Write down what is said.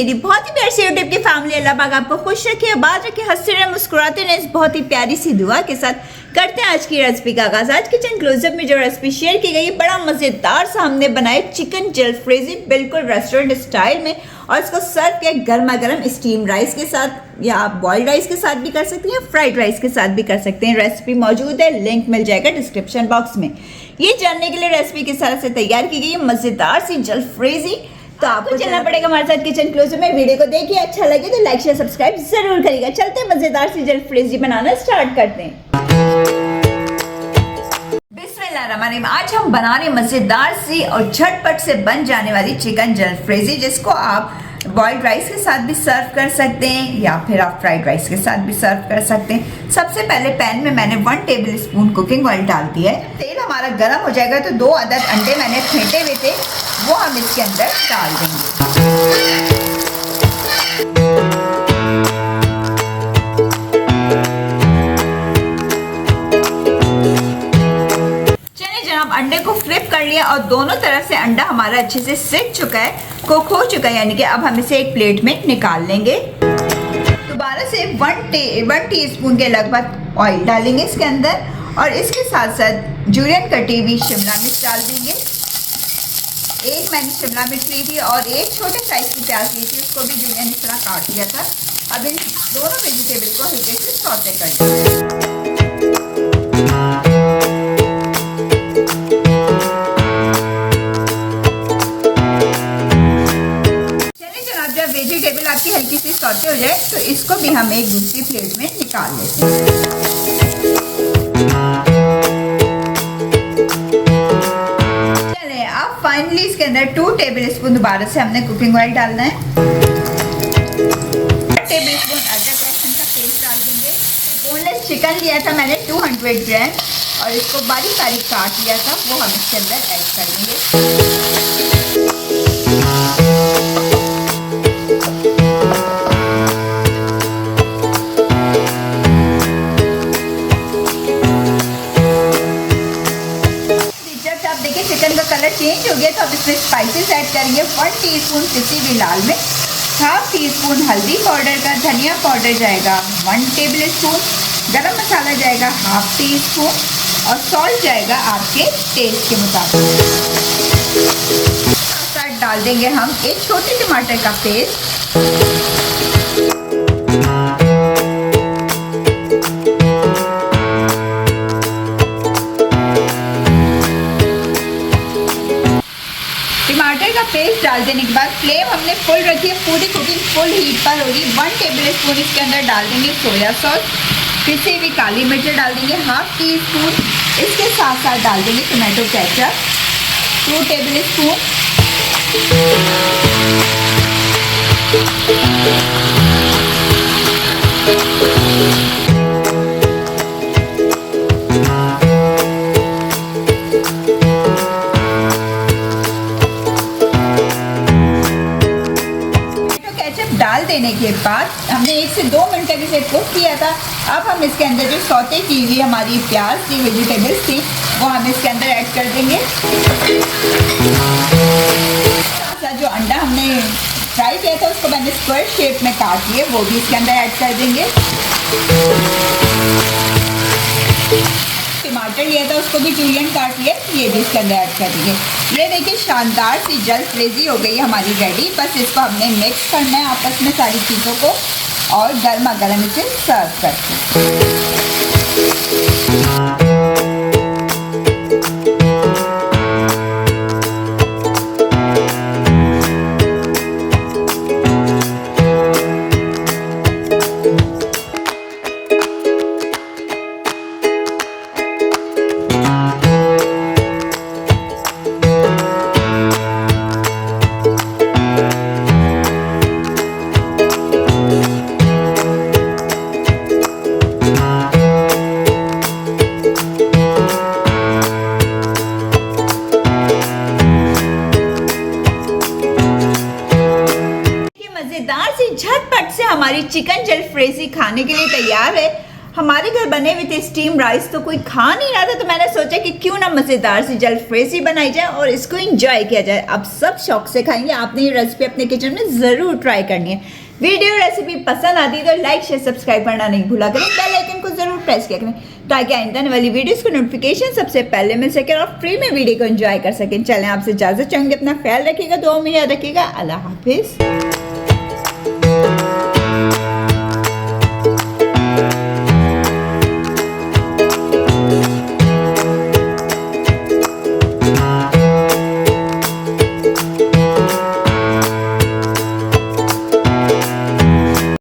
मेरी बहुत ही प्यारी सी यूट्यूब की फैमिली। अल्लाह पाक आपको खुश रखे, आबाद रखे, हंसते रहे, मुस्कुराते रहे। इस बहुत ही प्यारी सी दुआ के साथ करते हैं आज की रेसिपी का आगाज। आज किचन क्लोजअप में जो रेसिपी शेयर की गई है, बड़ा मज़ेदार सा हमने बनाया चिकन जलफ्रेजी बिल्कुल रेस्टोरेंट स्टाइल में, और इसको सर्व किया गर्मा गर्म स्टीम राइस के साथ, या आप बॉइल्ड राइस के साथ भी कर सकते हैं, फ्राइड राइस के साथ भी कर सकते हैं। रेसिपी मौजूद है, लिंक मिल जाएगा डिस्क्रिप्शन बॉक्स में। ये जानने के लिए रेसिपी किस तरह से तैयार की गई है मज़ेदार सी जलफ्रेजी, तो आपको चलना पड़ेगा हमारे साथ किचन क्लोजअप में। वीडियो को देखिए, अच्छा लगे तो लाइक शेयर सब्सक्राइब जरूर करिएगा। चलते हैं मज़ेदार सी जलफ्रेजी बनाना स्टार्ट करते हैं। बिस्मिल्लाहिर्रहमानिर्रहीम। आज हम बना रहे मज़ेदार सी और झटपट से बन जाने वाली चिकन जलफ्रेजी, जिसको आप बॉइल्ड राइस के साथ भी सर्व कर सकते हैं या फिर आप फ्राइड राइस के साथ भी सर्व कर सकते हैं। सबसे पहले पैन में मैंने 1 टेबल स्पून कुकिंग ऑयल डाल दिया है। तेल हमारा गर्म हो जाएगा तो 2 अदद अंडे मैंने फेंटे हुए थे, वो हम इसके अंदर डाल देंगे। अंडे को फ्लिप कर लिया और दोनों तरफ से अंडा हमारा अच्छे से सिक चुका है, कुक हो चुका है, यानी कि अब हम इसे एक प्लेट में निकाल लेंगे। दोबारा से 1 टीस्पून के लगभग ऑयल डालेंगे इसके अंदर, और इसके साथ साथ जुलियन कटी हुई शिमला मिर्च डाल देंगे। एक मैंने शिमला मिर्च ली थी और एक छोटे साइज की प्याज ली थी, उसको भी जुलियन इस तरह काट लिया था। अब इन दोनों वेजिटेबल को हल्के से सौते कर देंगे। वेजिटेबल आपकी हल्की सी सौते हो जाए तो इसको भी हम एक दूसरी प्लेट में निकाल लेते हैं। चलिए, अब फाइनली इसके अंदर 2 टेबल स्पून दोबारा से हमने कुकिंग ऑयल डालना है। 1 टेबल स्पून अदरक लहसुन का पेस्ट डाल देंगे। बोनलेस चिकन लिया था मैंने 200 ग्राम, और इसको बारीक बारीक काट लिया था, वो हम इसके अंदर ऐड कर देंगे। चिकन का कलर चेंज हो गया तो अब इसमें स्पाइसेस ऐड करेंगे। 1 टीस्पून पिसी हुई लाल मिर्च, 1/2 टीस्पून हल्दी पाउडर का, धनिया पाउडर जाएगा 1 टेबल स्पून, गरम मसाला जाएगा 1/2 टीस्पून, और सॉल्ट जाएगा आपके टेस्ट के मुताबिक। साथ डाल देंगे हम एक छोटे टमाटर का पेस्ट, टमाटर का पेस्ट डाल देने के बाद फ्लेम हमने फुल रखी है, पूरी कुकिंग फुल हीट पर होगी। 1 टेबल स्पून इसके अंदर डाल देंगे सोया सॉस, पिसी हुई काली मिर्च डाल देंगे 1/2 टीस्पून, इसके साथ साथ डाल देंगे टमाटो केचप 2 टेबल स्पून, डाल देने के बाद हमने 1 से 2 मिनट तक इसे कुक किया था। अब हम इसके अंदर जो सौते की हुई हमारी प्याज थी, वेजिटेबल्स थी, वो हम इसके अंदर ऐड कर देंगे। जो अंडा हमने फ्राई किया था उसको मैंने स्क्वायर शेप में काट लिए, वो भी इसके अंदर ऐड कर देंगे। टमाटर लिया था उसको भी जुलियन काट लिया, ये भी इसके अंदर ऐड कर देंगे। ये देखिए शानदार सी जलफ्रेजी हो गई हमारी रेडी। बस इसको हमने मिक्स करना है आपस में सारी चीज़ों को, और गर्मा गर्म इसे सर्व करते हैं। झटपट से हमारी चिकन जलफ्रेजी खाने के लिए तैयार है। हमारे घर बने हुए थे स्टीम राइस, तो कोई खा नहीं रहा था, तो मैंने सोचा कि क्यों ना मज़ेदार सी जल्द फ्रेसी बनाई जाए और इसको एंजॉय किया जाए। अब सब शौक से खाएंगे। आपने ये रेसिपी अपने किचन में ज़रूर ट्राई करनी है। वीडियो रेसिपी पसंद आती है तो लाइक शेयर सब्सक्राइब करना नहीं भूला करें, बेल आइकन को जरूर प्रेस किया करें ताकि आइंदा आने वाली वीडियोस को नोटिफिकेशन सबसे पहले मिल सके और फ्री में वीडियो को एंजॉय कर सकें। चलें, आपसे इजाजत चाहूंगी, अपना ख्याल रखिएगा, दुआ में याद रखिएगा। अल्लाह हाफिज़।